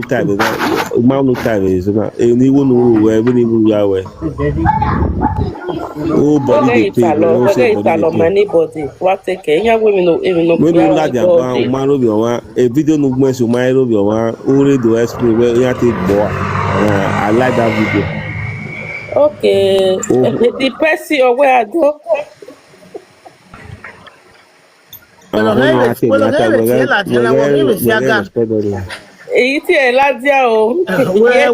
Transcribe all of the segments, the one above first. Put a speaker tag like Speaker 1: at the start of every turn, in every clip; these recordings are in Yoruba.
Speaker 1: time no time so na any one we we ni ya we oh body dey pain no say body dey pain
Speaker 2: anybody what take yan we no even no
Speaker 1: maybe la dia ba o ma ro bi o wa a video no gbe so ma ro bi o wa o re do explain where yan take bo I like that video.
Speaker 2: Okay. The person or where I go. Èyí tí ẹ ládìá o ìyẹn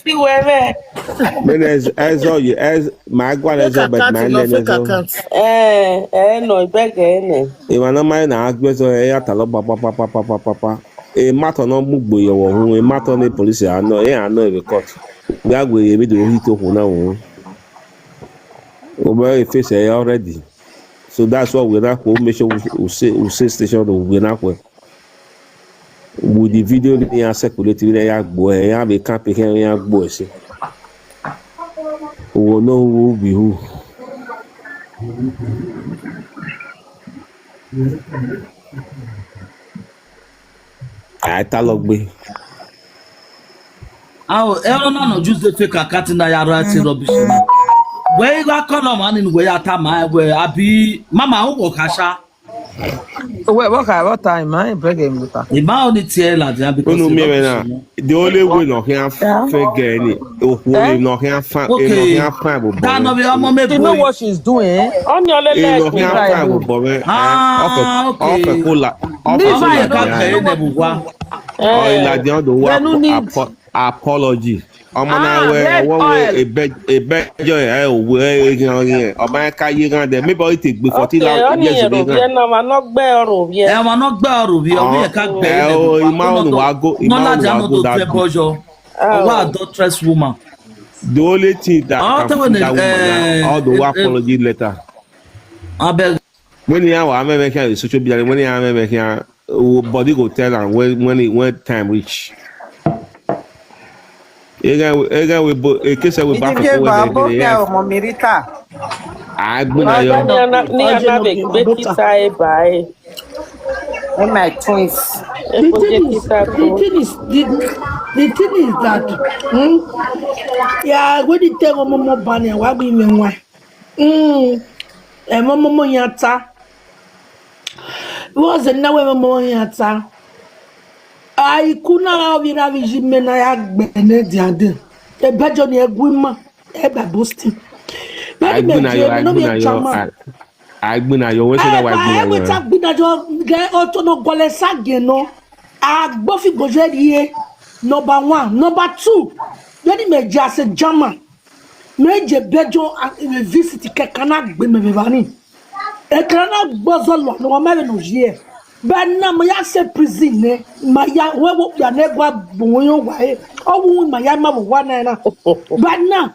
Speaker 2: tí wẹ́rẹ́.
Speaker 1: Mene ẹzọ yìí máa gbọ́ ẹzọ bẹ̀rẹ̀ máa ń lẹ́nu ẹzọ.
Speaker 2: Nọ ìbẹ́gẹ̀ ẹ̀ nẹ̀.
Speaker 1: Ìwà náà máa ń nà á gbẹ́sọ ẹ̀ yàtọ̀ lọ pàpàpàpàpàpàpà. Mátọ̀ náà mú gbòyẹ̀wò ọ̀hún mátọ̀ ní polisi àná àná ìwé court. Bí àgbè èmi dòwó hí tó kù náà wò ó. O bẹ́ẹ̀ face ẹ̀ already. So that's why we not make sure we say station we not well. With the video ni a circulate ni ya gbo e ya be camp ke ya gbo se. We know who be who. I talogbe.
Speaker 3: Awo ero na no just dey fake account na ya right rubbish. Where you got come on in where at my where abi mama who go kasha.
Speaker 4: What time I break him with that.
Speaker 3: The man only tell la dia because
Speaker 1: no me na the only way no can fake any o wo no can fan no can fan bo.
Speaker 3: That no be omo me.
Speaker 4: You know what she's doing?
Speaker 2: On your leg.
Speaker 1: No can fan bo me. Okay. Cola.
Speaker 3: Okay.
Speaker 1: Oh la dia do wa apology. Ọmọ náà wẹ ìbẹ́jọ́ ẹ̀ òwú ẹ̀ yẹn ọba ẹ̀ ká yé gan dẹ̀ mébọ̀ ètè gbé fọtí láwọn ìdí ẹ̀sìn bí gan.
Speaker 2: ẹ̀ ọmọ náà gbẹ́ ọrùn bí ẹ.
Speaker 3: ẹ̀ ọmọ náà gbẹ́ ọrùn bí ọmọ yẹn ká gbẹ́ ẹ̀
Speaker 1: ìmáwòrán
Speaker 3: dájú. Ọwọ́ adulterous woman.
Speaker 1: The only thing that can fit that woman all the apology letter. When you have American social media, when you have American, body go tell am when time reach. Ega we bo ekese we back for
Speaker 4: we dey ọmọ Merita.
Speaker 1: Agbona yo.
Speaker 2: Ni ana be kita e bai.
Speaker 4: And my twins.
Speaker 5: The thing is that yeah, when you tell Momo Banya, why be me why? And Momo Yata was a now Momo Yata. Aiku na obi na vijime na ya gbene diade. E bejo ni egwima e ba boosting.
Speaker 1: Agbona yo we say na why agbona yo.
Speaker 5: We talk agbona yo ge auto no gole sage no. Agbofi goje die number 1, number 2. Yeni meje ase German. Meje bejo visit kekana gbe me bani. E kana gbozo lo no ma me no je. But now my say prison my ya we ya negwa bonyo wae owu my ya ma bo na but now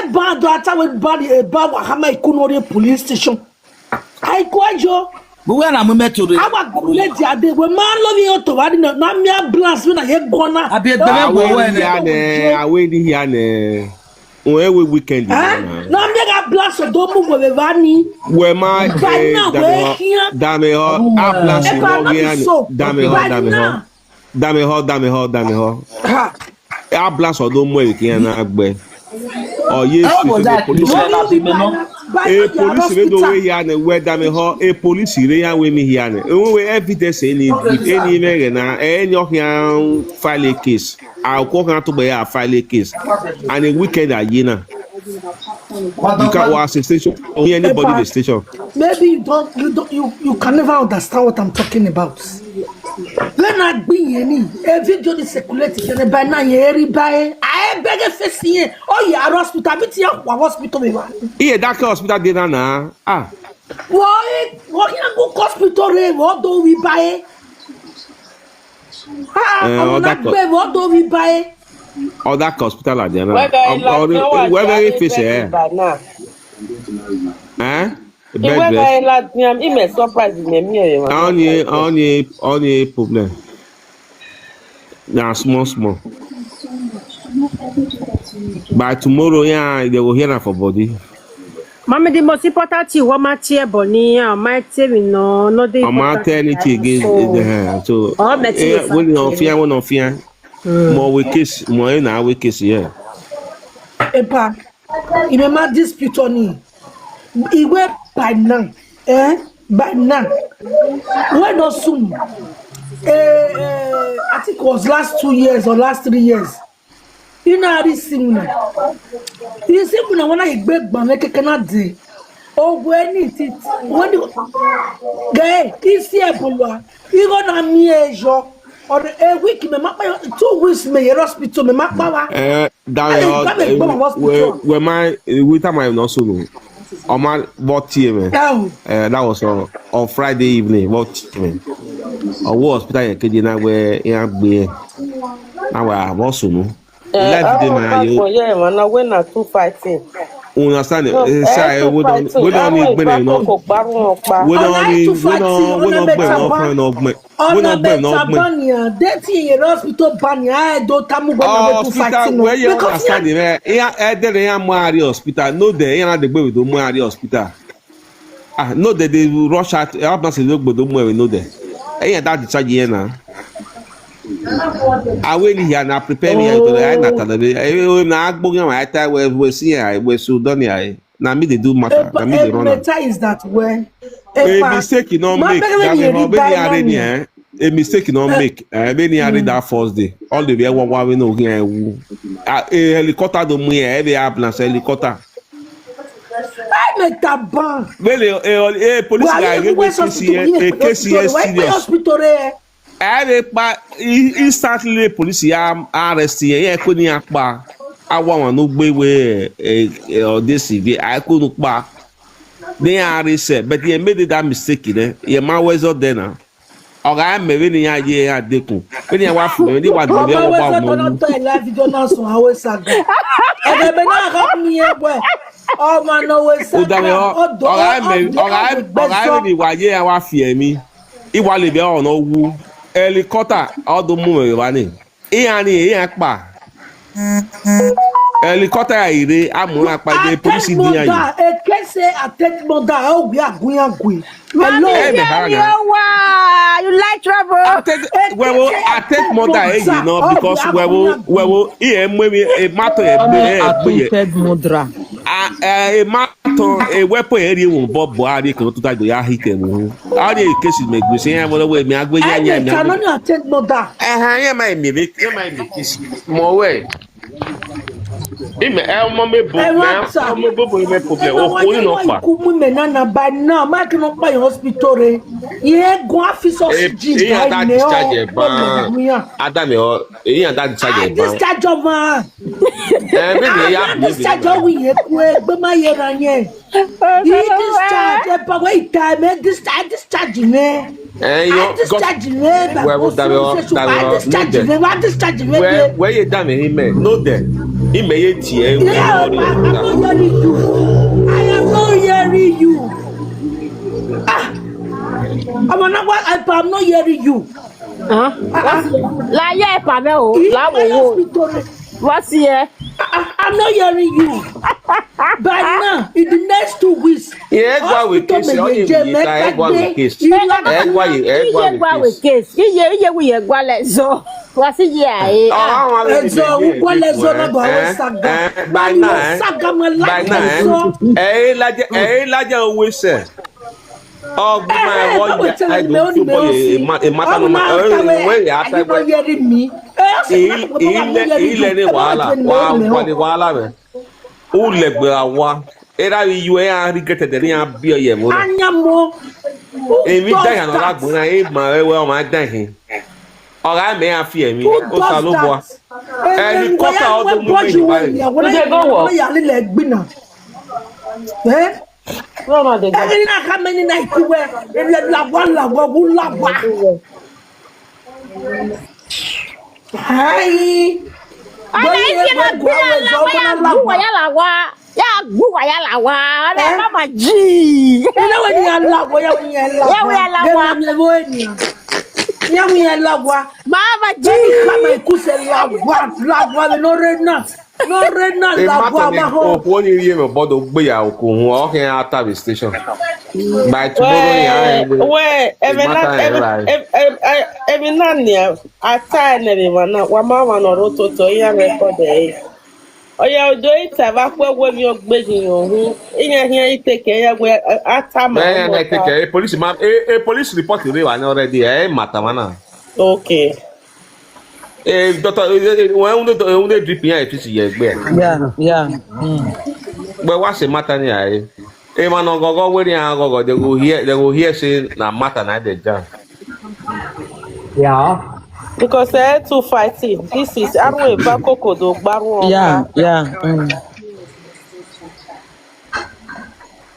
Speaker 5: bad ata we body bad wa hama ikunore police station Aiku ajo
Speaker 3: but when am met to the
Speaker 5: awa lady ade we man love you to wadi na me blast we na ye gona
Speaker 3: abi edebe go we
Speaker 1: ya ne awe di ya ne we weekend
Speaker 5: na me ga blast do mu we vani
Speaker 1: we ma dame ho a blast wo ya dame ho a blast do mu e ki na agbe o yes police we do we ya ne we dame ho police re ya we mi ya ne we evidence any mere na enyo yan file a case a ko kan to be ya file a case and a weekend ayina you can was a station anybody the station.
Speaker 5: Maybe you can never understand what I'm talking about. When I be any video is circulated by na yeri by I beg a face here. Oh yeah, hospital bit here hospital me.
Speaker 1: Yeah, that hospital dey na.
Speaker 5: Why you go hospital re what do we buy? What do we buy?
Speaker 1: Other hospital are there now. Where very face eh? Only problem. Now small. By tomorrow, yeah, they will hear that for body.
Speaker 6: Mama, the most important thing, what my tear bonnie, my tear no the
Speaker 1: I'm not telling you again. So,
Speaker 6: oh, Betty,
Speaker 1: when on fear, more we kiss, more in our kiss, yeah.
Speaker 5: Epa, imema dispute on him. He went by now. By now. When not soon. I think it was last 2 years or last 3 years. You know how this similar. You see when I beg by make cannot do. Oh, when it when you guy is here for you gonna me or a week me 2 weeks me hospital me power.
Speaker 1: When my with time I'm not so on my what team that was on Friday evening what team or what hospital you can now where you be now I was so no life day na you
Speaker 2: yeah man na when na two fighting
Speaker 1: understand say we don't need money no we don't
Speaker 5: banya that in hospital banya I don't tamu go to fighting
Speaker 1: where you understand it there ya Mari hospital no there ya dey gbe with do Mari hospital no there they rush out ambulance dey gbe do we no there that discharge here na I will here na prepare me to na tell na agbo yan I tell we see we so done here na me dey do matter na me dey run
Speaker 5: matter is that when
Speaker 1: a mistake you no make a mistake you no make many are that first day all the way one we no here a helicopter do me every ambulance helicopter
Speaker 5: I make that ban
Speaker 1: well police guy we case serious instantly police ya arrest ye ko ni apa awa no gbe we o dey civil Aiku no pa they arrest but he made that mistake there ye ma was there na oga me we ni ya ye ya dekun we ni wa fun ni wa do be wo ba mo
Speaker 5: no to live video na so awe saga e be na ga mi e boy o ma no we saga
Speaker 1: oga me ni wa ye ya wa fi emi iwa le be o no wu helicopter ọdún mú mi wá ní ìyá ni èyí pa helicopter ire amúra pàdé polisi ní ayé.
Speaker 5: Ekese atekmoda ó gbé àgúnyàgùn.
Speaker 6: Hello. You like trouble?
Speaker 1: Well, atekmoda èyí náà because well iye mú mi mato
Speaker 4: modra.
Speaker 1: Mato weapon eri won bo Buhari kan tó tagbo ya hit mu. Ari case me gbese yan mo we mi agbe yan yan.
Speaker 5: I cannot atekmoda.
Speaker 1: Yan ma mi case. Mo we ime mo me problem o ko ni no pa
Speaker 5: ku mu me na by now ma ke no pa hospital re ye go office oxygen
Speaker 1: that discharge ban adam o eyan that discharge ban
Speaker 5: discharge man discharge we ye ku gbe ma ye ran ye discharge pa we time discharge me discharge me
Speaker 1: where you damn him no there him ye tie
Speaker 5: I'm not hearing you. I'm not hearing you.
Speaker 6: La ye pa me o la wo what's here
Speaker 5: I'm not hearing you. But now, in the next 2 weeks,
Speaker 1: we case.
Speaker 6: What's it here?
Speaker 1: By era you are regretted the near beer ye mo. Evi die no la gbona e ma we o ma dan hin. Ora me afie mi o sa lo bo. E ko ta o do mu mi ba.
Speaker 5: O je go wo. Ya le le gbina.
Speaker 2: no ma de go.
Speaker 5: E na ka me ni na ikuwe. E la wa wu la wa. Hai.
Speaker 6: Ana isi na gbina la wa. Ya gbuwa ya la wa le mama ji
Speaker 5: ina wani ya la wa ya wani ya la wa
Speaker 6: mama ji
Speaker 5: kama ikuse la wa no rena No rena
Speaker 1: e
Speaker 5: la
Speaker 1: matter
Speaker 5: boa
Speaker 1: ni
Speaker 5: ma
Speaker 1: o
Speaker 5: ho.
Speaker 1: ko ni rie me bodo gbe ya o ko hu o ke ata the station by tomorrow ya
Speaker 2: Where
Speaker 1: e matter e right
Speaker 2: every nanya ata na be mana wa mama no roto to ya record e. Oya ojo ita ba pe gwe mi ogbeji ohun. Iya hia iteke ya gwe ata
Speaker 1: me
Speaker 2: ma
Speaker 1: na
Speaker 2: mo
Speaker 1: take
Speaker 2: ta.
Speaker 1: e police man police report re wa na already e matter mana
Speaker 2: Okay.
Speaker 1: doctor when they drip yan e fi ye gbe
Speaker 4: Yeah.
Speaker 1: but what say matter ni ai e man no gogo we yan gogo they go hear say na matter na dey jam
Speaker 7: Yeah.
Speaker 2: Because they two fighting. This is Arwe Bakoko do Baru
Speaker 4: Yeah.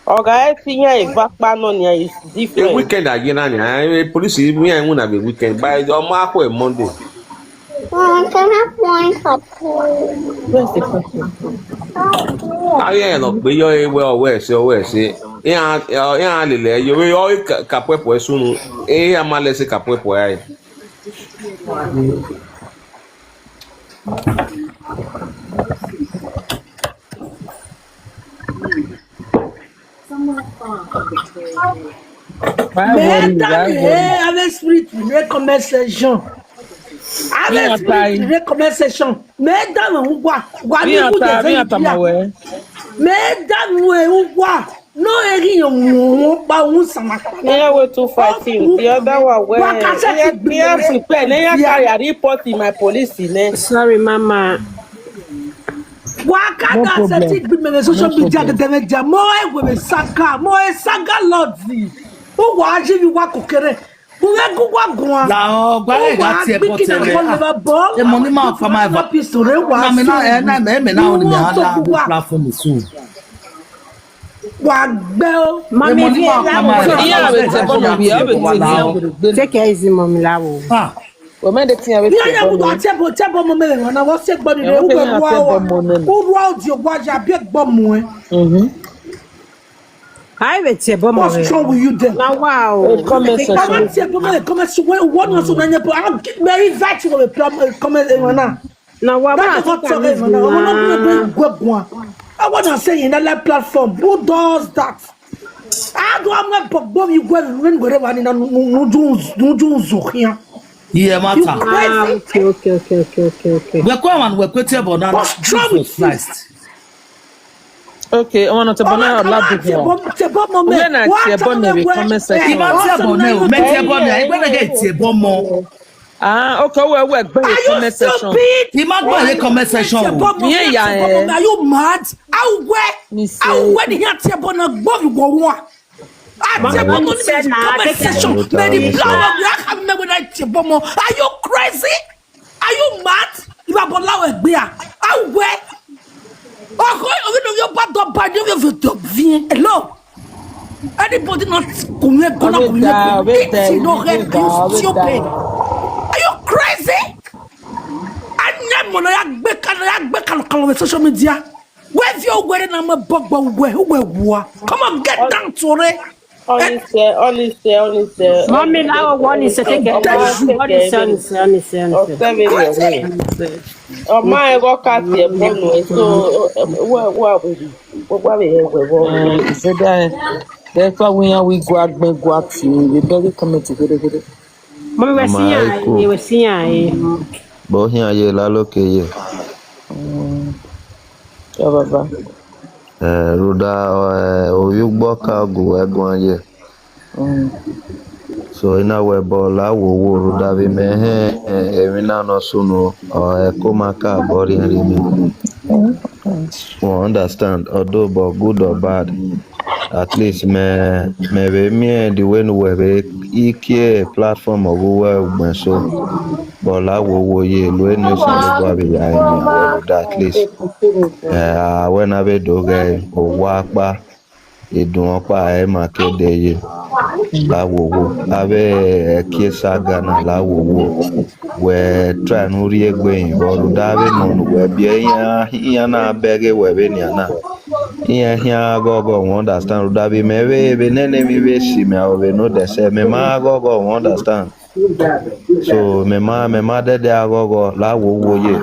Speaker 2: Oga Tinya Bakpano is
Speaker 1: a
Speaker 2: different.
Speaker 1: weekend again na police me and una be weekend by the mark Monday
Speaker 6: Can I find something?
Speaker 2: Where's the person?
Speaker 1: aye no pe yo e we se ya le le yo yo kapoepo esunu e ya male se kapoepo ai
Speaker 5: Mais avec spirit, les conversations. Avec spirit, les conversations. Mais dans le bois,
Speaker 4: Mi ata mawe.
Speaker 5: mais dans le bois, non, il pas un sama.
Speaker 2: Yeah, we two fighting. The other one where yeah, prepare. Then you carry a report in my police.
Speaker 6: Sorry, Mama.
Speaker 5: Wakanda se ti gbi me social media de media mo e we saka lodi o wa ji bi wa kokere o we gu wa gun
Speaker 3: La gba e ga ti e bo tele. E mo ni ma fa ma eva. Na me na me na on me ala platform so.
Speaker 5: Wa gbe o
Speaker 6: Mommy,
Speaker 2: Take it easy, mommy. Lawo.
Speaker 3: Ah.
Speaker 2: Women the thing with
Speaker 5: ya bu do tebo mo me na wo se gbo ni re wo wa di ogwa ja bi gbo mu e
Speaker 6: I will tell you,
Speaker 5: what's wrong with you then
Speaker 6: now, wow.
Speaker 2: comment
Speaker 5: I want
Speaker 2: section.
Speaker 5: to comment so one was so na I'll get very invite you comment na
Speaker 6: Now, what
Speaker 5: that is not so I want to say in that platform who does that I do am na bogbo mi gwe when go re na no do zo
Speaker 3: Yeah, matter.
Speaker 6: Okay.
Speaker 3: We kwa man we kwete bo na Jesus Christ.
Speaker 4: Okay, I want to bana la buho. When I see a bonnet comment section.
Speaker 3: Iba ti abo na o, me ti abo na, e gbe na get ti ebo mo.
Speaker 4: Ah, okay, we go comment section.
Speaker 3: Ima gbo le comment section o.
Speaker 5: Are you mad? How where the here ti ebo na gbo mi go won. Are you crazy? Are you mad? You are below a beer. How where? Hello? Anybody not stupid? Are you crazy? I social media. Where's your wedding? I'm a bug. Come on, get down to it.
Speaker 2: Honestly.
Speaker 6: Mommy, now one is a take
Speaker 2: Oh my God, cat here, bono. So, what
Speaker 4: that's why we go out, we very committed.
Speaker 6: Mommy, we're seeing.
Speaker 8: Bohin aye la loke ye.
Speaker 2: Baba.
Speaker 8: Ruda oyugbo kagu egun aye. So ina webo la wo ruda bi me emi na no sunu eko maka bori nrimi. We understand although but good or bad. At least me be the way no we iki platform of we so but la wo ye lo ni so lo bi ya ni ruda at least when I be doge o wa pa idun pa e ma kede ye láwòwò abẹ́ kiesa Ghana láwòwò wee try nuri egbe ọrụ dabe nọ wee bie ihe na abege webe ni ana ihe agogo we understand dabe mewe ebe nene mi be si me obe no dese me ma agogo we understand so me ma dede agogo láwòwò ye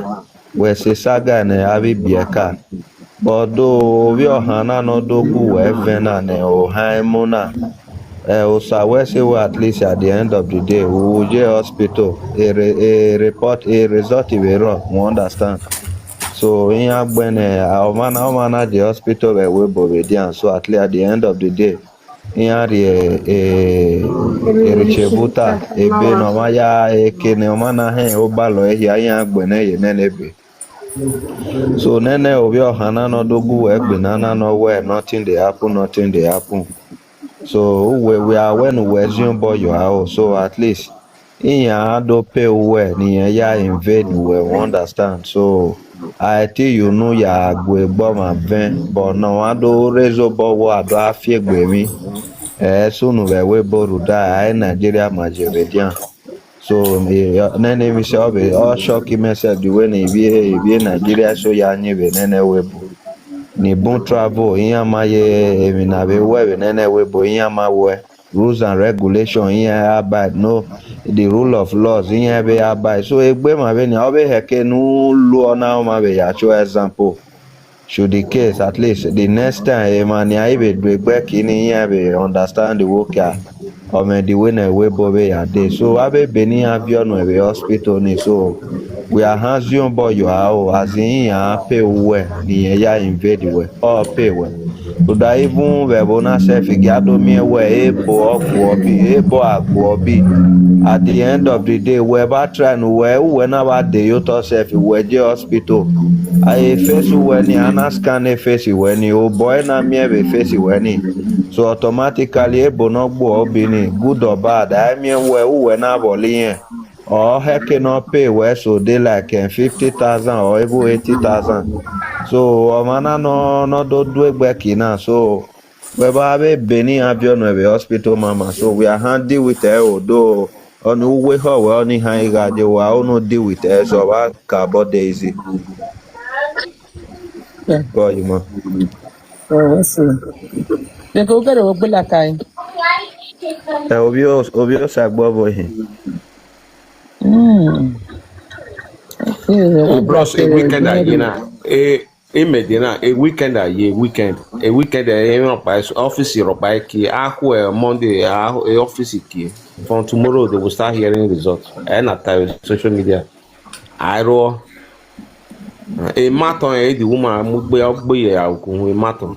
Speaker 8: we se saga ne abi bieka bodo vi ohana no dogu we vena ne o haimuna osa we say we at least at the end of the day we will je hospital a report a result we run we understand so in agbene omana the hospital we bobedian so at least at the end of the day in erechebuta ebe no maya ekene omana he obalo ehia in agbene ye nenebe so nene obi ohana no dogu egbe nana no where nothing dey happen so we are when we assume boy you are so at least in ya do pay well ni ya invade we understand so I tell you know ya gbe gbo ma ben but no ado rezo bo wo ado afie gbe mi so no we boru da Nigeria majoredian so nene mi se obe all shock myself the way na be Nigeria so ya nyi be nene webo ni bon travel iya ma ye emina be we nene webo iya ma we rules and regulation iya abide no the rule of laws iya be abide so egbe ma be ni obe heke nu lu ona ma be ya show example should the case at least the next time man ya be do egbe kini iya be understand the work ya o me the way na webo be ya dey so abe beni avion we hospital ni so we are hands-on boy you are as in ya pay well ni ya invade we all pay well so that even we bona self gado me we ebo ogwobi ebo agwobi at the end of the day we ba try no we na ba dey you to self we je hospital I face we ni ana scan face we ni o boy na me be face we ni so automatically ebo no gbo obi ni good or bad I mean we na boli or heke no pay well so they like 50,000 or even 80,000 so omana no do egbe kina so we ba be beni abion we hospital mama so we are handling with odo on we ho we oni han ga je wa no deal with so ba ka bod easy go you ma
Speaker 4: Oh, so. They go get a bella kind.
Speaker 8: obio sagbo boy
Speaker 1: Bros, a weekend you know, a medina, a weekend a year, weekend, office by key, Monday, office key. From tomorrow, they will start hearing results. And at social media, I roll a marathon, the woman would be up by a marathon.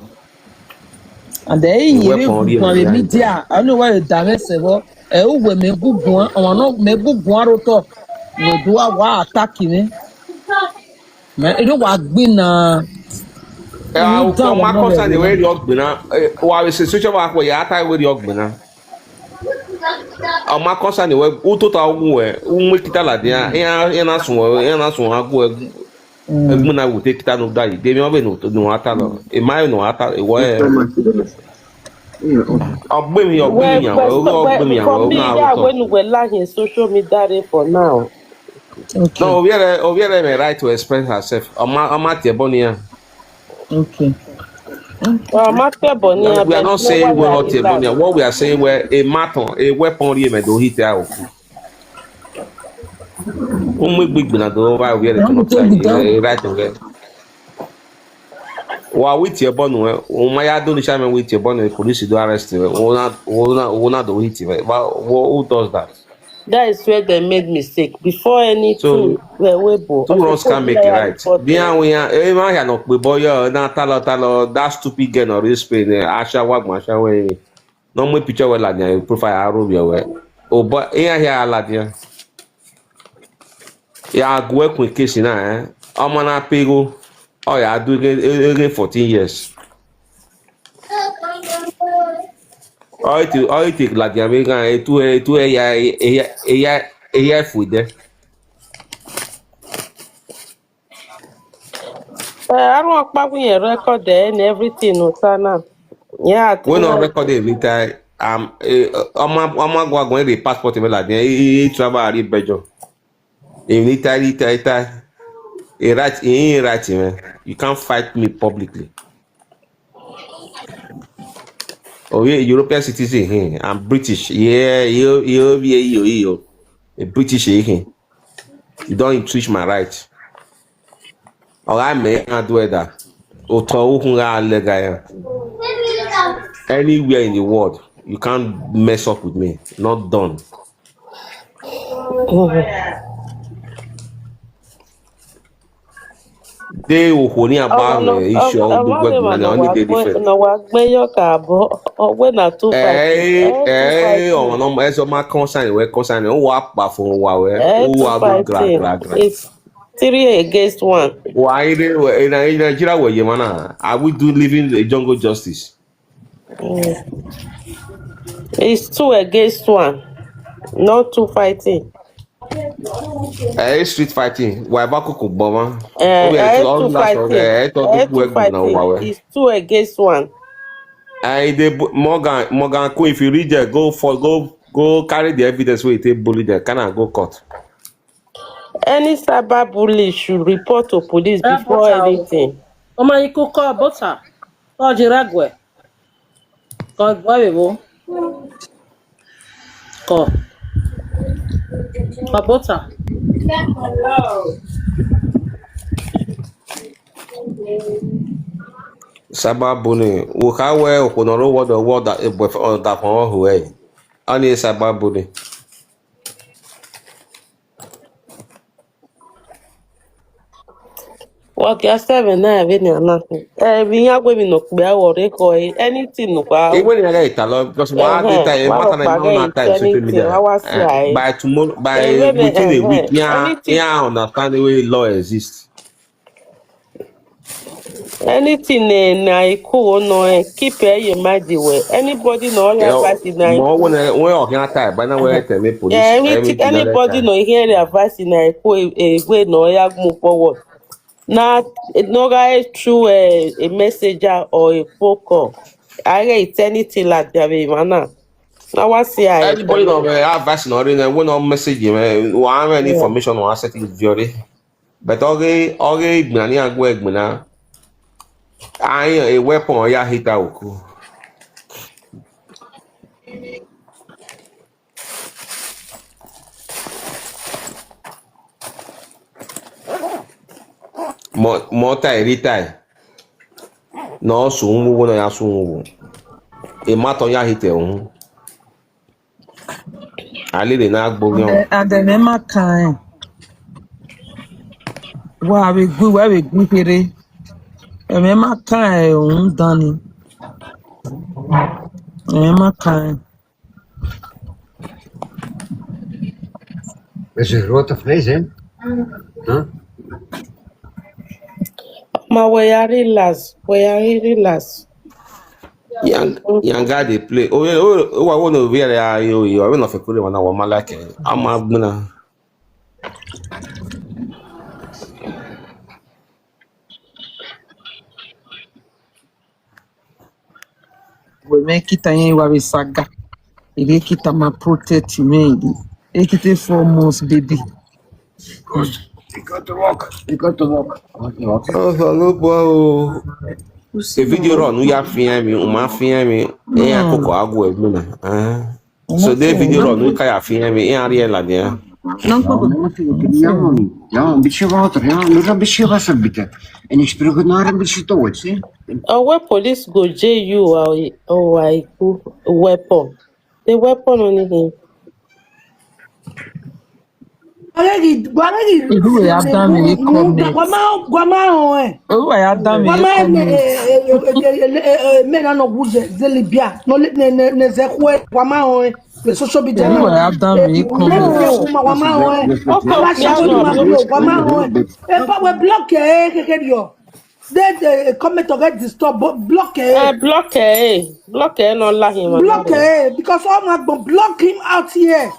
Speaker 4: And they the media. I know why the damage say well. We me gugu on no me gugu roto. No do wa attack me. Me it wa gbin na.
Speaker 1: My concern the way you're gonna, while it's a social work where you're tired with your gonna. My concern the way total kita la dia ena so agu egmuna wo take kita no dai de mi obe no ata lo e mai no ata e wo ogbe mi yan
Speaker 2: na when we lack in social media for now.
Speaker 1: Okay. No, we are my right to express herself. Oma tie bonia.
Speaker 4: Okay.
Speaker 2: We
Speaker 1: are not saying we're not Bonia. What we are saying we're a matter, a weapon me do hit out. Big na do over we are right away. Wa with your bonu, my ado ni shaman with your bonu, police do arrest you. Wona do hit you. Who does that?
Speaker 2: That is where they made mistake. Before anything,
Speaker 1: two wrongs can make it right. Bien we are man no pe boy na talo that stupid girl no respect asha wagma we no mo picture we la dia profile aro bi we o boy here la dia ya go ekun case na omo na pego o ya do 14 years all it take la dia me gan tu ya fude.
Speaker 2: I don't know when you record there and everything no sana. Yeah.
Speaker 1: When on record every time Oma go the passport me la dia travel ari bejo. In Italy e right man. You can't fight me publicly. Oh yeah, European citizen here. I'm British. Yeah, you. A British here. You don't intrude my right. Alright, me I do that. Anywhere in the world, you can't mess up with me. Not done. They only about issue of the web and only they different.
Speaker 2: No, what may you cabo or when I 2 fighting?
Speaker 1: Oh, no, as of my concern, we're concerned. Oh, what for Huawei? Oh, I'll do gra.
Speaker 2: It's 3 against 1.
Speaker 1: Why they were in Nigeria where you man? I would do living the jungle justice.
Speaker 2: It's 2 against 1. Not 2 fighting.
Speaker 1: Street fighting. Why back to Boma?
Speaker 2: I 2 fighting. It's 2 against 1.
Speaker 1: The Morgan Queen, if you read there, go carry the evidence where you take bully there. Can I go court?
Speaker 2: Any cyberbully should report to police before anything.
Speaker 4: Aiku call butter. Call Jiragwe. Call Boybo. Call butter.
Speaker 1: Cyberbullying. We can wear no word that that for who eh? Only cyberbullying.
Speaker 2: What you 7 na be na nothing. We ya go me no be awore ko anything no kwa.
Speaker 1: Even in the Italo, because one day matter na time social media. By tomorrow, by within a week, yeah, understand the way law exists.
Speaker 2: Anything na Aiku no keep your mind way. Anybody no advice in Aiku.
Speaker 1: More when time, but now we're telling police.
Speaker 2: Anybody no hear the advice in Aiku way no ya move forward. Now, no guy through a messenger or a phone call. I get anything like that, man. Now what see I?
Speaker 1: Anybody no advice no ring when no message me, one any information on asset is very. But okay, ignani agbo egbona. A weapon ya hita oku. Mota eritai. No sumu no ya sumu. E mato ya hite ohun. Ali de na agbo yan.
Speaker 4: Ademe makan. Wa we gbe pere. Eme makan ohun dani. Eme makan.
Speaker 7: Dat is een grote vrees, hè? Huh?
Speaker 2: Ma we are relax.
Speaker 1: Yanga dey play. I want to wear you. I want to fekule wana wa malake. Ama gbuna.
Speaker 4: We make it yen wa we saga. Ele kita ma protect me. Ele kita 4 months baby.
Speaker 7: You got to walk.
Speaker 1: Oh, hello, boy. The video run, we are fearing me, and Coco Agu Ebluna. So the video run, we can fear me, and Ariella there.
Speaker 7: Ja, een beetje water, ja. Nog een beetje water, bitte. En ik spreek naar een beetje Duits, hè.
Speaker 2: Where police go jail you or Aiku weapon. The weapon on him.
Speaker 4: Who ya dam me comment. Who ya dam me comment.
Speaker 5: Men no buze zelibia no ne zekwe kwama ho le social media
Speaker 4: Who ya dam me comment.
Speaker 5: kwama ho kwama ho e pa we block keke dio they comment to get disturb block
Speaker 2: Block no la him.
Speaker 5: Block because all not block him out here.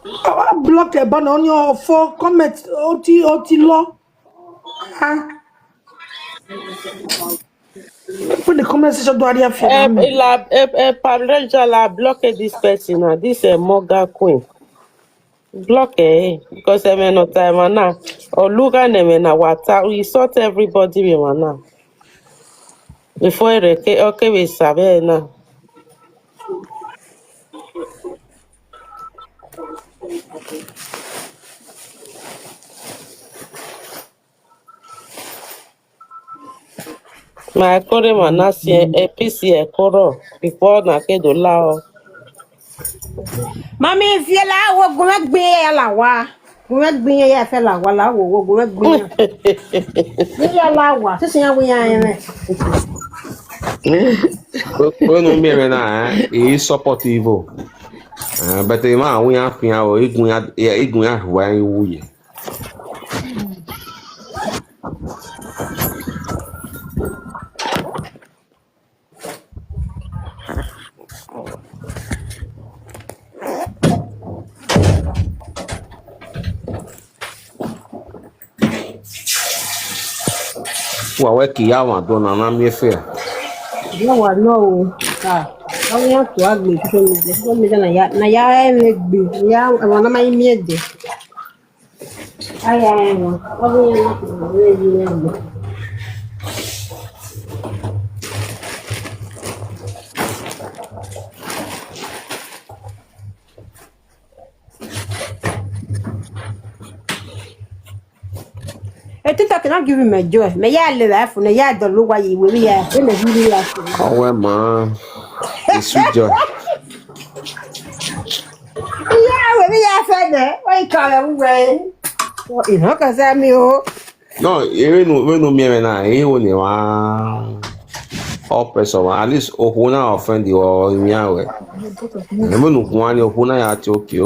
Speaker 5: I block a ban on your 4 comments OT law. Put the comment section do area for
Speaker 2: la block this person this Morgan Queen. Block because I no time now. Or look at them na water. We sort everybody we now. Before okay we sabe now. My kore manasi a PC a koro before na kedo lao.
Speaker 6: Mami fiela wo gumek be la wa. Gumek be ya fe la wa la wo gumek be. Ya la wa. Se ya we ya ene.
Speaker 1: When no me na e support evil. But the man we have pia o igun ya wa wuye. Wa we ki ya wa do na me fe.
Speaker 6: No wa no. Ah. Awo ya to agbe to me na ya ene gbe. Ya wana mai miede. Ai ai no. Awo ya na to re ya. TikTok not giving me joy. Me ya le life na ya do lo wa yi we ya. E na bi ya.
Speaker 1: Oh well man. It's sweet joy.
Speaker 6: Yeah, we ya fe de. We call we. You know cause I me o.
Speaker 1: No, we no me na e o ni wa. All person at least ohuna offend you or nyawe. Nemo no kwani ohuna ya ati okay.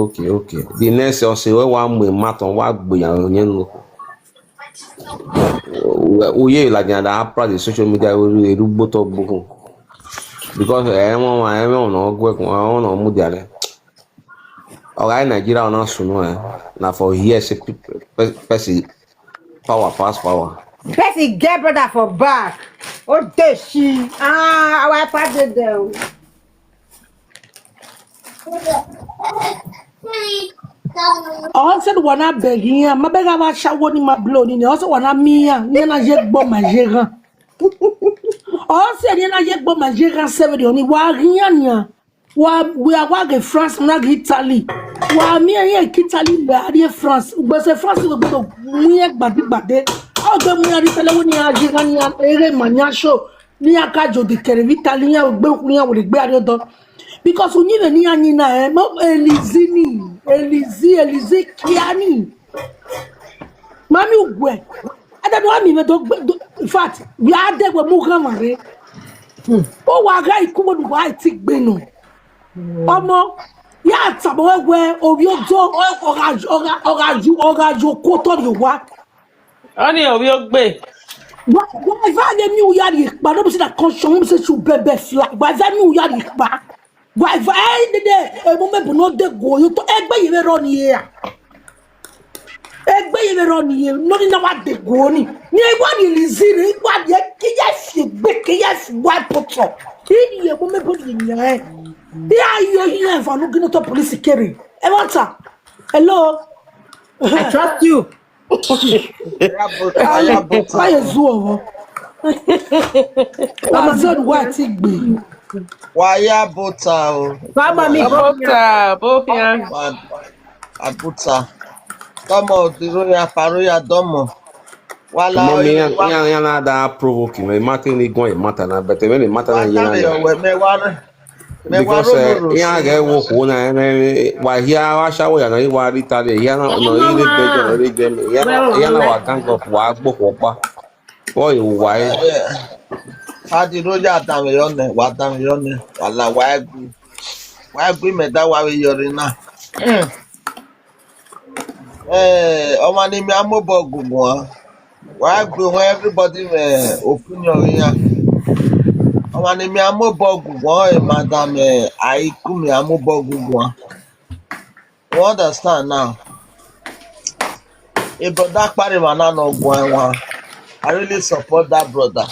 Speaker 1: The next you say we wa mu maton wa gbe ya onye no. Oye la nya da apra the social media we rugbo to bugun. Because everyone no gwe ko no mu diale. Oga Nigeria na sunu na for years person power pass power.
Speaker 6: Person get brother for back. Oh deshi. Ah, our party there.
Speaker 5: Also wana begia mabega ba shawo ni mablo ni also wana mia ni na je gbo majera also ni na je gbo majera 7 ni wa rianya wa we are wa France na Italy wa mia ye Italy ba di France gbo se France gbo mu ye gbade o gbo mu ya Italy woni ajira ni ere manya show ni akajo de kere Italy ya gbo ku ya wo de gbe ari do because unyive ni anyi na Lizzy kiani mami ugwe ada do ami me do in fact we are there we mu kan mare o wa ga iku mo du wa ti gbe no omo ya tabo we obi ojo oraju ko to yo wa
Speaker 2: Oni obi ogbe.
Speaker 5: wa va le mi u ya ri pa no be say that conscious say you bebe fly wa va mi u ya ri pa wa va de mo me bu no de go yo to egbe yi ro ni ya egbe yi ro ni no ni na wa de go ni wa ni Lizzy ni wa de ki ya fi gbe ki ya fi wa poto ni ye mo me bu ni ya ya yo yi fa no gino to police carry e wanta hello
Speaker 6: I trust you.
Speaker 5: Why is you? Amazon what gbe.
Speaker 9: Waya buta o.
Speaker 6: Baba mi
Speaker 2: Bofia.
Speaker 9: Abuta. Domo diroya paroya domo. Wala
Speaker 1: Mommy ya na da provoke me matter ni go matter na but when the matter na
Speaker 9: me
Speaker 1: because ya ga wo ko na wa hia wa shawo ya na wa rita de ya na no ile bejo no ile gem ya na wa gang of wa gbo ko pa o yi wa
Speaker 9: Hadi roja dame yone, wa dame yone. Wala wa gbe me da wa we yori na. Ọmọ ni mi amobo gugun wa gbe won everybody me opinion yan. Ọmọ ni mi amobo gugun madam Aiku mi amobo gugun. You understand now? A brother pari mana no gwan. I really support that brother.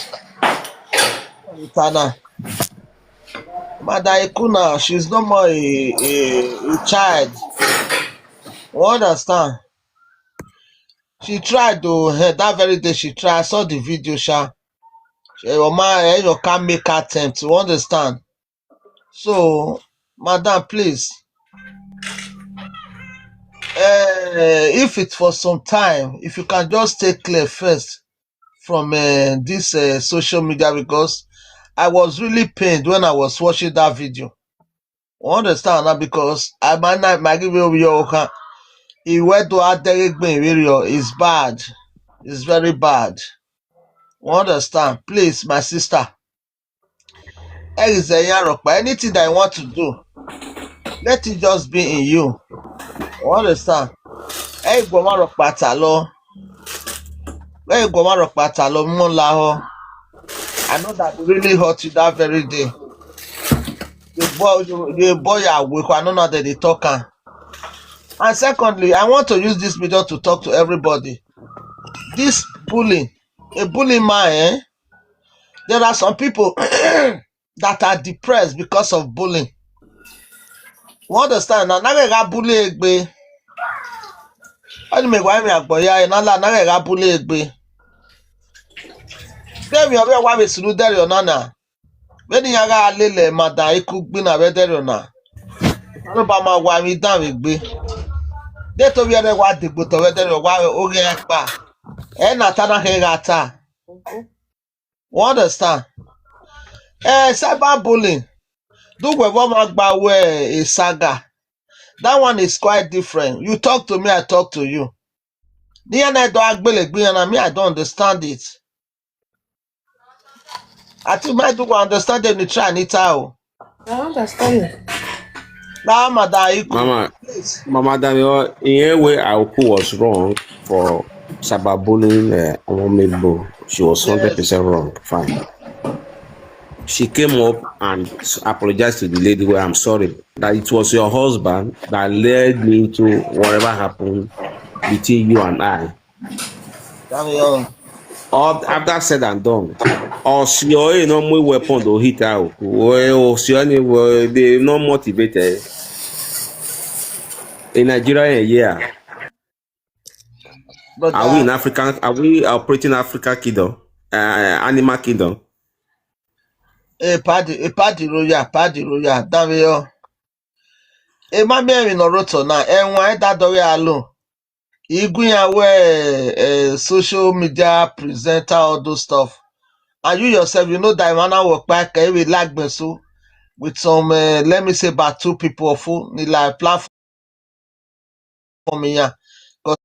Speaker 9: Madam Aiku now, she's no more a child. You understand? She tried to that very day she tried. I saw the video, sha. You can't make attempt. You understand? So, madam, please. If it's for some time, if you can just stay clear first from this social media because I was really pained when I was watching that video. You understand that because I might not give you he went to Derek video is bad. It's very bad. You understand? Please, my sister. Anything that I want to do, let it just be in you. You understand? I know that it really hurt you that very day. The boy awake, I don't know that they talk. And secondly, I want to use this video to talk to everybody. This bullying, a bullying man, there are some people that are depressed because of bullying. You understand? Now, naga bully egbe. Ani me gwa mi agboya na la naga bully egbe. Dem yo be wa be suru dere ona na. When yaga alele mada Aiku gbe na be dere ona. No ba ma wa mi dan egbe. De to bi ere wa digbo to be dere wa oge pa. E na ta na he gata. You understand? Cyberbullying. Do we want a saga? That one is quite different. You talk to me, I talk to you. Me, I don't understand it. I think I do understand them. You try and it out.
Speaker 2: I understand it.
Speaker 9: Now, Aiku.
Speaker 1: Mama, Daniel, in a way, Aiku was wrong for cyberbullying Omomebo. She was 100% wrong. Fine. She came up and apologized to the lady where I'm sorry that it was your husband that led me into whatever happened between you and I. After said and done, or she no more weapon to hit out, or she they not motivated in Nigeria. Yeah, are we in African? Are we operating Africa kingdom, animal kingdom?
Speaker 9: Party royal. Davio. Mami no roto na. Why that do we alone? You social media presenter, all those stuff. And you yourself, you know that when I work back, I will like so with some, let me say, about 2 people of who need like platform here. Because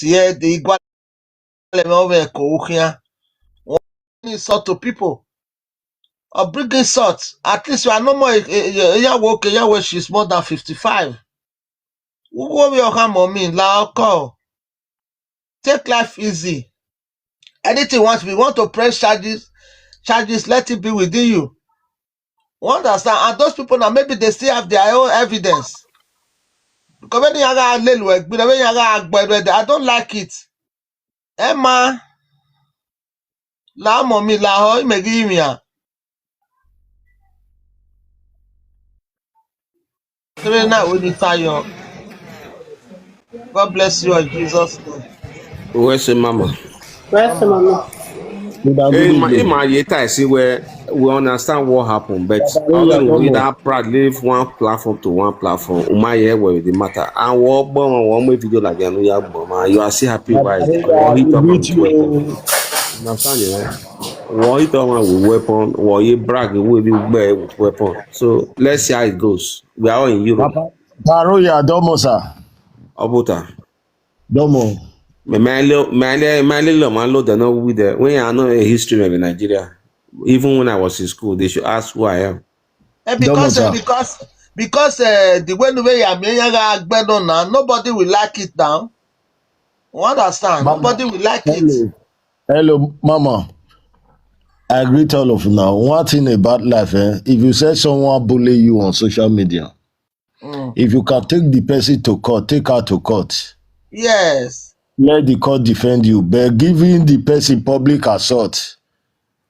Speaker 9: yeah, the equal insult to people or bringing salt. At least you are no more. Where she's more than 55. Who will your harm on me? Call. Take life easy. Anything we want to press charges, let it be within you. You understand? And those people now maybe they still have their own evidence. Because when I don't like it. Emma, la mommy la ho imegimia. God bless you in Jesus' name.
Speaker 1: Where's your mama?
Speaker 2: Where's the mama?
Speaker 1: In my I see where we understand what happened, but other than we that proud leave one platform to one platform, my head where the matter. And what one more video like you are still happy why what he talking with weapon. Understand you know? What he talking with weapon, what he brag will be with weapon. So let's see how it goes. We are all in Europe.
Speaker 10: Paroya domo sa.
Speaker 1: Obota.
Speaker 10: Domo.
Speaker 1: Man, they know with the when I know a history of Nigeria. Even when I was in school, they should ask who I am.
Speaker 9: Because the way I'm now, nobody will like it now. You understand? Mama, nobody will like it.
Speaker 10: Hello, Mama. I agree to all of you now. One thing about life, if you say someone bully you on social media, if you can take the person to court, take her to court.
Speaker 9: Yes.
Speaker 10: Let the court defend you. But giving the person public assault,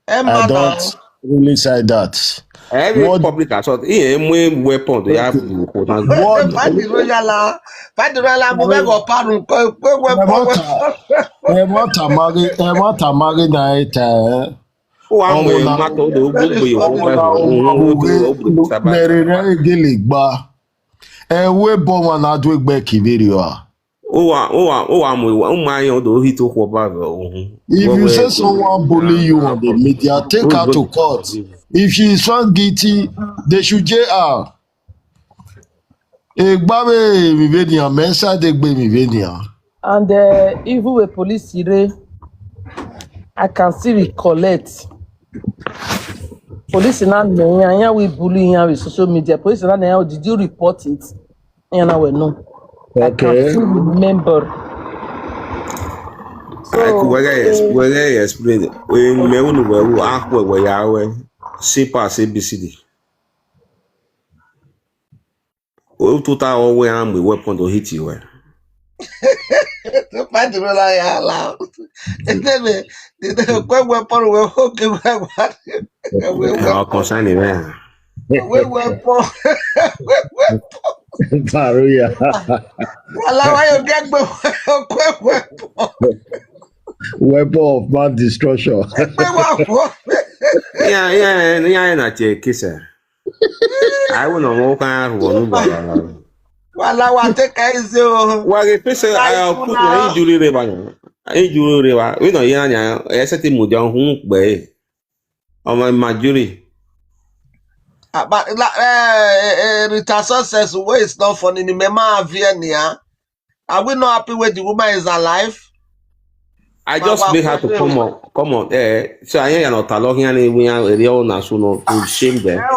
Speaker 10: I don't really say that.
Speaker 1: Every public assault, weapon they have
Speaker 10: If you say someone bully you on the media, take her to court. If she is found guilty, they should jail her. Egbabe Mivenia, Mensa Degbe Mivenia.
Speaker 4: And even with police here, I can still recollect. Police now know we bullying here with social media. Police now know, did you report it? And I will know. I can still remember.
Speaker 1: So where explain when me unu we akwa we yawe pass ABCD. O tuta o we am we weapon to hit you.
Speaker 9: To fight the roller ya allow. And then the weapon we okay we weapon.
Speaker 1: Concern man.
Speaker 9: We weapon.
Speaker 10: Maria.
Speaker 9: Allow why you get weapon.
Speaker 10: Weapon of mass destruction.
Speaker 1: Yeah, na kisa. I will not walk out one.
Speaker 9: Well, I take easy.
Speaker 1: Well, the person I put na injury river. Injury river. We know yana. I said to Mujan who bay. On my jury.
Speaker 9: But Rita says, "Where is not funny? The mema Vienna. Are we not happy when the woman is alive?"
Speaker 1: I just make her to come on. So I ain't not talking any we are real national to shame them.
Speaker 9: Let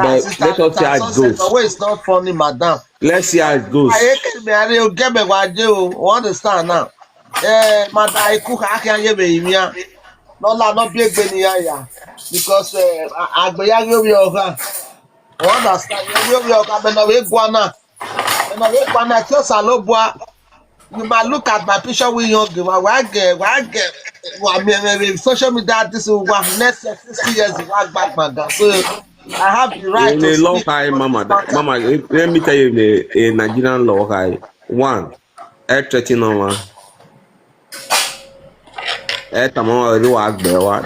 Speaker 9: us see how it goes. Where is not funny, madam?
Speaker 1: Let's see how it goes.
Speaker 9: I can't get me what you understand now. Madam, Aiku, I can't give me not big ya because I be yoga. Understand? You might look at my picture with young social media. This is next 60 years back, madam. So I have the right
Speaker 1: in
Speaker 9: to
Speaker 1: law high, Mama, let me tell you a Nigerian law high. One, F13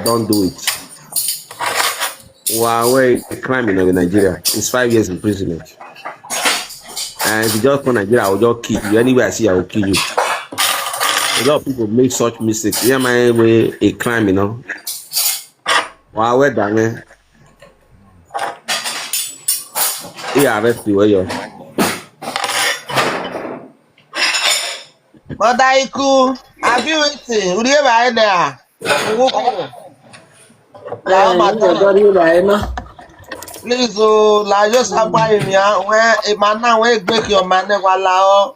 Speaker 1: don't do it. Why a crime in Nigeria? It's 5 years imprisonment. And if you just go Nigeria, I will just kill you. Anywhere I see, I will kill you. A lot of people make such mistakes. Yeah, my way a crime, you know. Wow, we're done. Yeah, arrest you. Where you?
Speaker 9: But Aiku, have you eaten? Would you ever there? Please, la just abide me. Where a man now will break your man. Lao.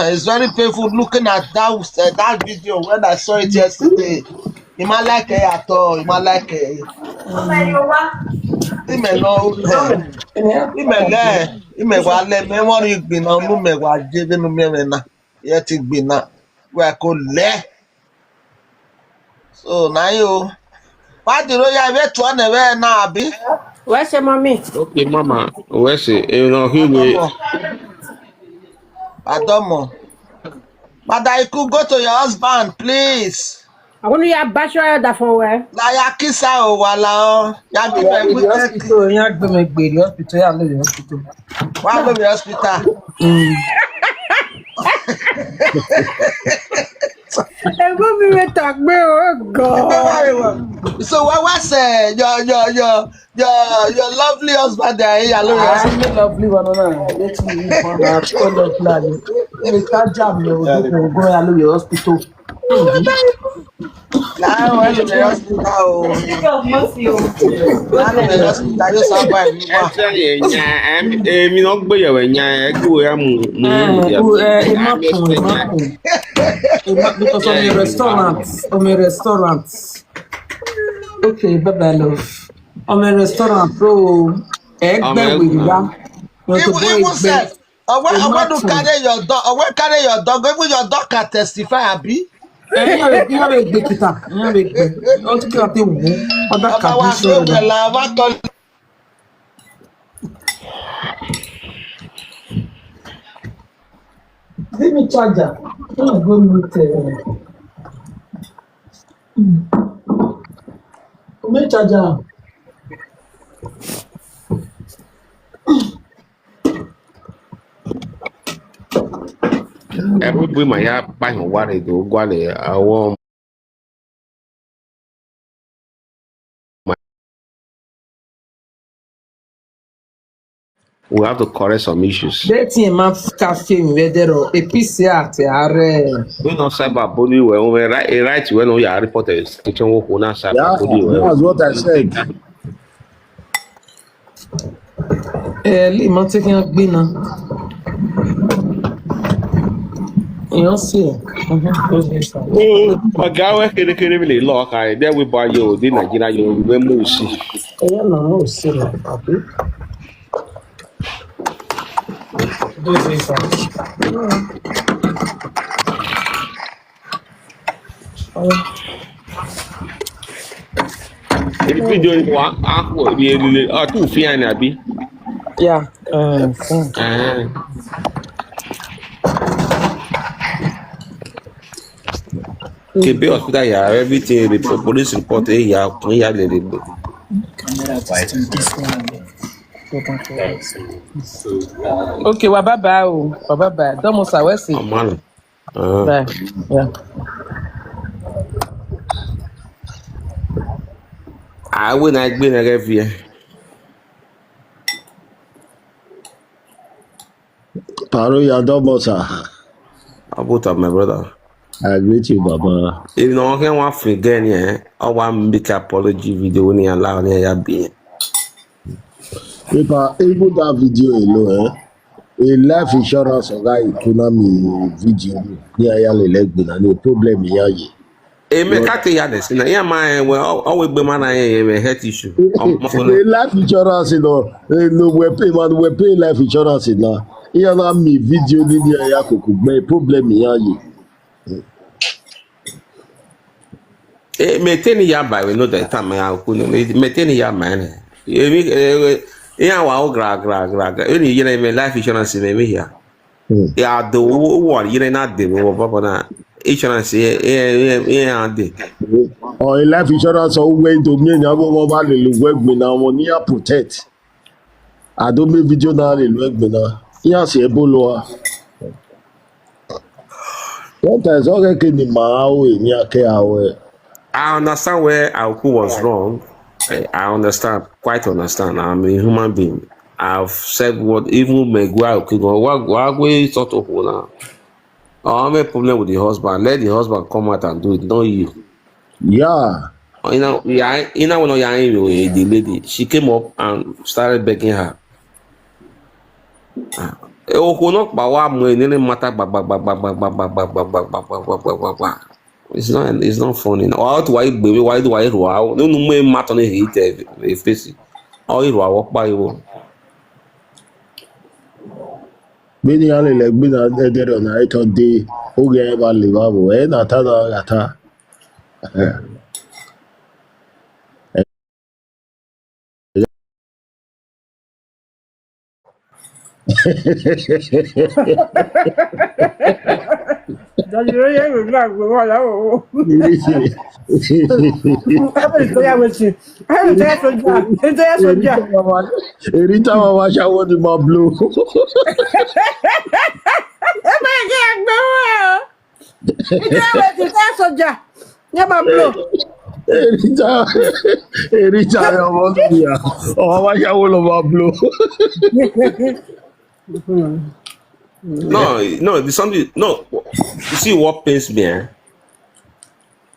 Speaker 9: It's very painful looking at that video when I saw it yesterday. You might like it at all. You might like it. Imẹ̀wà lẹ mẹ́wọ́rì gbìnà ọmú mẹ̀wà jẹ́ nínú mẹ́rin náà yẹ ti gbìnà wẹ̀ kò lẹ́. So náà yóò wá dìrò ya ìwé tó ọ̀nà ẹ̀wẹ̀ náà àbí.
Speaker 6: Where's your mommy?
Speaker 1: Okay, Mama. Where's it? You know,
Speaker 9: Adomo. Madam Aiku, go to your husband, please.
Speaker 6: I want you to bash your that for where?
Speaker 9: Láyà kísà ò wà láọ́. Yà bí bẹ̀ gbé
Speaker 4: hospital, you have to make baby hospital, you live in hospital.
Speaker 9: Wá lórí hospital.
Speaker 6: Mommy will talk me, oh God.
Speaker 9: So what was your lovely husband there?
Speaker 4: I'm lovely one, let me find out the plan. You can't jam you go to the hospital.
Speaker 9: Now we're in the hospital.
Speaker 1: mi not gbé yẹ̀wò ẹ̀yà ẹ̀kú ẹ̀ mú
Speaker 4: because I'm a restaurant. Okay, bye love. I'm a restaurant, bro. Egg with that.
Speaker 9: Even said, I want to carry your dog. I want to carry your dog. Even your dog can testify, Abi.
Speaker 4: You have a big guitar. You have a big. Don't you have to other conditions. Give me charger. I'm going to meet charger.
Speaker 1: Everybody my ya buy on what they do, I want we have to correct some issues.
Speaker 4: Betty ma cafe mi vedero epiziate are.
Speaker 1: We not cyberbullying well, we right when we are reporters. Kitchen work we not
Speaker 10: Yeah,
Speaker 1: cyberbullying well.
Speaker 10: that's what I said.
Speaker 4: Li mo ti fi hàn gbina. Èèyàn sì.
Speaker 1: Ọ̀gá wẹ́ kérékéré mi lè lọ ọkà rẹ̀ dẹ́wé bá yóò dé Nàìjíríà yóò wé mú sí.
Speaker 4: Èèyàn náà ò sí lọ àbí.
Speaker 1: Ebi fídíò yìí wà á kú ebi elile ọtún fi hàn ní àbí.
Speaker 4: Yeah.
Speaker 1: Kebe hospital yà everything police report yà kún yà lè lè gbé.
Speaker 4: Okay, wa bye o. Wa bye. Domo sa we si.
Speaker 1: Ọmọ
Speaker 4: Bye. Yeah.
Speaker 1: Àwọn náà gbé náà rẹ̀ fi ẹ̀.
Speaker 10: Paro Yadomosa.
Speaker 1: About of my brother.
Speaker 10: I greet you, Baba.
Speaker 1: If no one can want to again, yeah, I want make apology video ni allow ni ya be.
Speaker 10: If I even that video alone, a life insurance guy economy video ni aya le legbe na no problem ya ye.
Speaker 1: E me ka ke ya des na ya ma we always be man na ya health issue.
Speaker 10: The life insurance no we pay life insurance na. Iya na mi video ni aya koko gbe problem ya ye.
Speaker 1: Maintain ya by we know that time ya ku maintain ya man. Ya wa o gra. Any you know life insurance me here. Ya do one you na de wo papa na insurance ya de.
Speaker 10: Or life insurance or way to me na bo ba le lu egbe na won ni protect. I don't make video na le lu egbe na. Ya se ebolo. Sometimes okay ni ma o ni ake awe.
Speaker 1: I understand where Aiku was wrong. I understand, quite understand. I'm a human being. I've said what even Megua could go. What way sort of now? I have a problem with the husband. Let the husband come out and do it, not you.
Speaker 10: Yeah.
Speaker 1: You know, when the lady, she came up and started begging her. It's not funny. Why do I row? No more matter on a face. All you walk by you.
Speaker 10: Many are like me that dead on night or day. Who gave a livable and ata. Every time I watch, I want to blow. Every time I want to be oh, I want to blow.
Speaker 1: No, there's something. No, you see what pains me? Eh?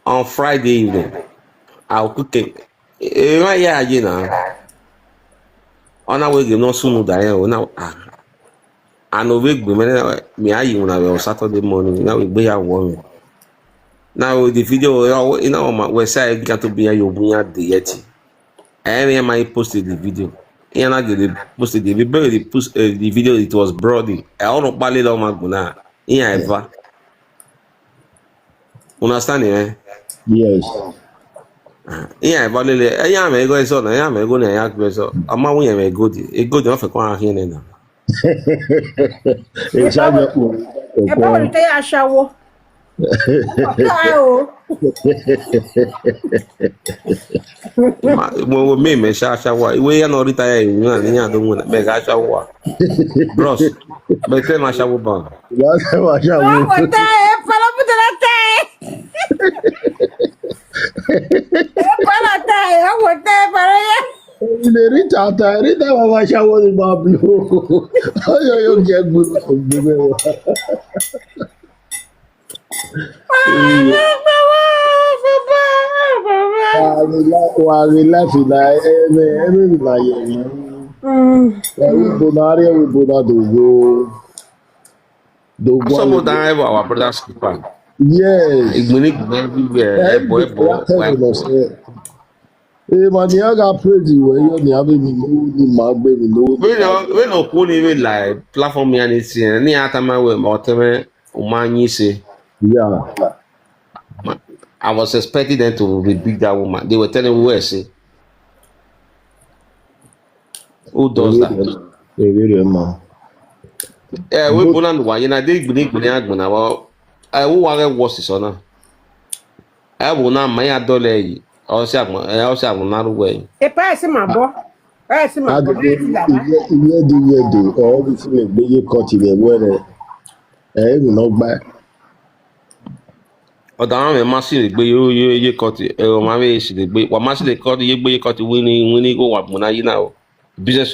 Speaker 1: On Friday evening, I'll cook it. Yeah, you know. On our way, you know, soon that now. I know we me I you on Saturday morning. Now we be a woman. Now the video, you know, my website got to be a yobunya the Yeti. And I posted the video. And I posted the video. It was broadly. I don't know ballet on my guna. Ever. Understand me?
Speaker 10: Yes.
Speaker 1: Yeah, but I am a go so. I am a go na yak so. I'm a way go. A good off a corner here now. Mo me sha wa. We ya no rita ya ni ya do mo me ga sha wa. Bros. Me te ma sha wo ba.
Speaker 10: That's why I will. Rita, Mama Shaw was Bablu. Oh, you get good. While we laughing, every night. We bonaria, we bonado.
Speaker 1: Some of them our brothers keeper.
Speaker 10: Yes.
Speaker 1: Igbini everywhere. Ebo.
Speaker 10: Maniaga praise you when you're having no magbe no.
Speaker 1: We no kuni we like platform ya ni si ni atama we oteme umanyi say.
Speaker 10: Yeah.
Speaker 1: I was expecting them to rebuke that woman. They were telling me where say. Who does that? We bonan wa you na dey gbini agbona wa who ware worse is ona. Will not my adole o se agbon na ru we.
Speaker 6: E pa ese ma bo. Ese ma bo.
Speaker 10: Iye all the thing be you cut it where will not buy.
Speaker 1: Ọ̀dọ̀ àwọn ẹ̀ máa sì lè gbé yé kọ́tì ẹ̀rọ máa ń ṣe lè gbé wà máa sì lè kọ́tì yé gbé yé kọ́tì wí ní kó wà gbọ̀n náà yí náà o business